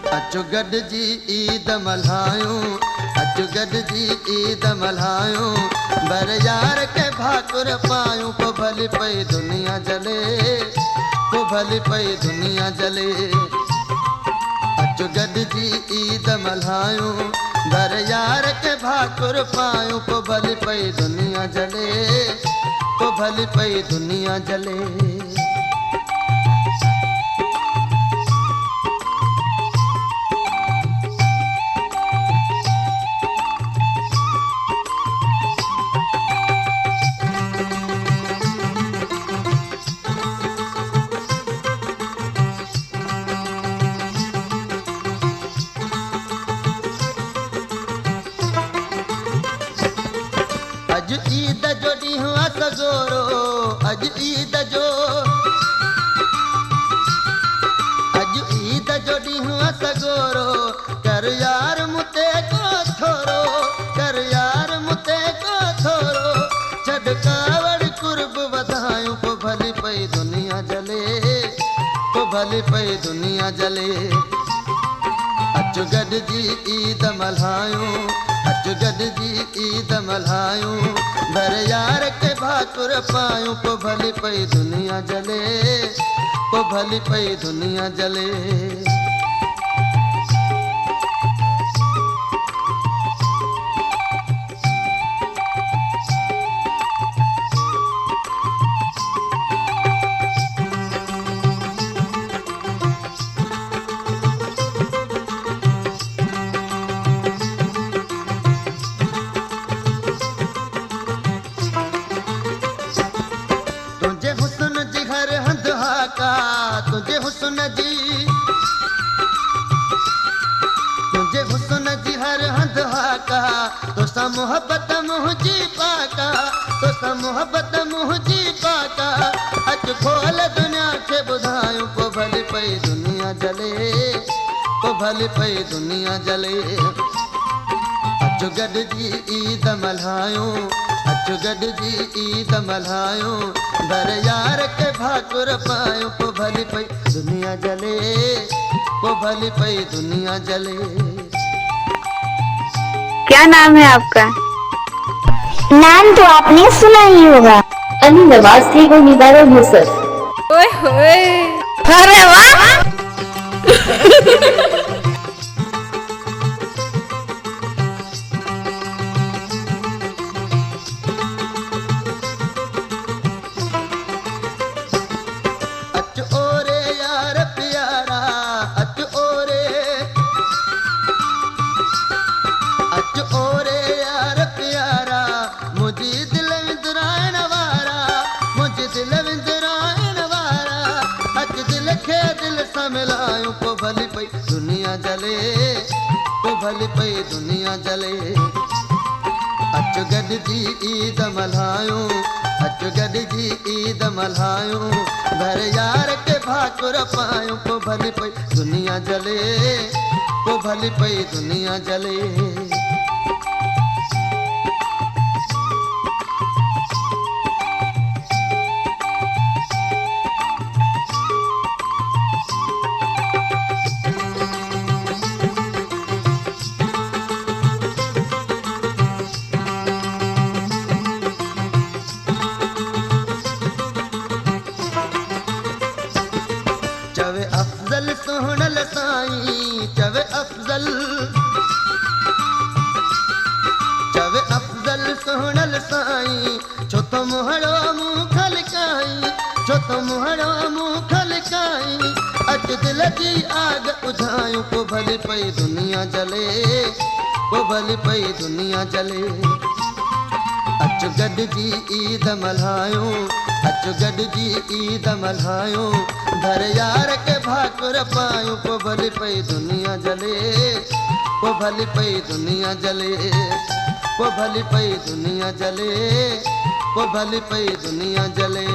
अचो गॾिजी ईद मल्हायूं, अचो गॾिजी ईद मल्हायूं, बर यार के भाकुर पायूं, को भली पई दुनिया जले, को भली पई दुनिया जले। अचो गॾिजी ईद मल्हायूं, बर यार के भाकुर पायूं, को भली पई दुनिया जले, को भली पई दुनिया जले। अज ईद जो ॾींहुं असगोरो, अज ईद जो, अज ईद जो ॾींहुं असगोरो, कर यार मुते को थोरो, कर यार मुते को थोरो, छॾ कावड़ कुर्ब वधायूं, को भली पई दुनिया जले, को भली पई दुनिया जले। अचो गॾिजी ईद मल्हायूं, अचो गॾिजी ईद मल्हायूं, बर यार के भाकुर पायूं, को भली पई दुनिया जले, को भली पई दुनिया जले। तुझे हुस्न जी हर हंध हाका, तुझे हुस्न जी, तुझे हुस्न जी हर हंध हाका, तोसां मोहब्बत मुंहिंजी पाका, तोसां मोहब्बत मुंहिंजी पाका। अच खोल दुनिया खे ॿुधायूं, को भली पई दुनिया जले, को भली पई दुनिया जले। अचो गॾिजी ईद मल्हायूं, अचो गॾिजी ईद मल्हायूं, बर यार के भाकुर पायूं, को भली पई दुनिया जले, को भली पई दुनिया जले। क्या नाम है आपका? नाम तो आपने सुना ही होगा। अली नवाज थे वो निदार मुसर। ओए होए, अरे वाह। अच ओरे यार प्यारा, अच ओरे, अच ओरे यार प्यारा, मुझी दिल विंदराइण वारा, मुझी दिल विंदराइण वारा। अच दिल खे दिल सां मिलायूं, को भली पई दुनिया जले, को भली पई दुनिया जले। अच गॾिजी ईद मल्हायूं, अच गॾिजी ईद मल्हायूं, बर यार के भाकुर पायूं, को भली पई दुनिया जले, को भली पई दुनिया जले। चवे अफजल सोहणल साईं, चवे अफजल, चवे अफजल सोहणल साईं, छो तो मुहड़ो मुंह खलकाई, छो तो मुहड़ो मुंह खलकाई। अच दिल जी आग ॿुधायूं, को भली पई दुनिया जले, को भली पई दुनिया जले। अच गॾिजी ईद मल्हायूं, अच गॾिजी ईद मल्हायूं, बर यार के भाकुर पायूं, को भली पई दुनिया जले, को भली पई दुनिया जले, को भली पई दुनिया जले, को भली पई दुनिया जले।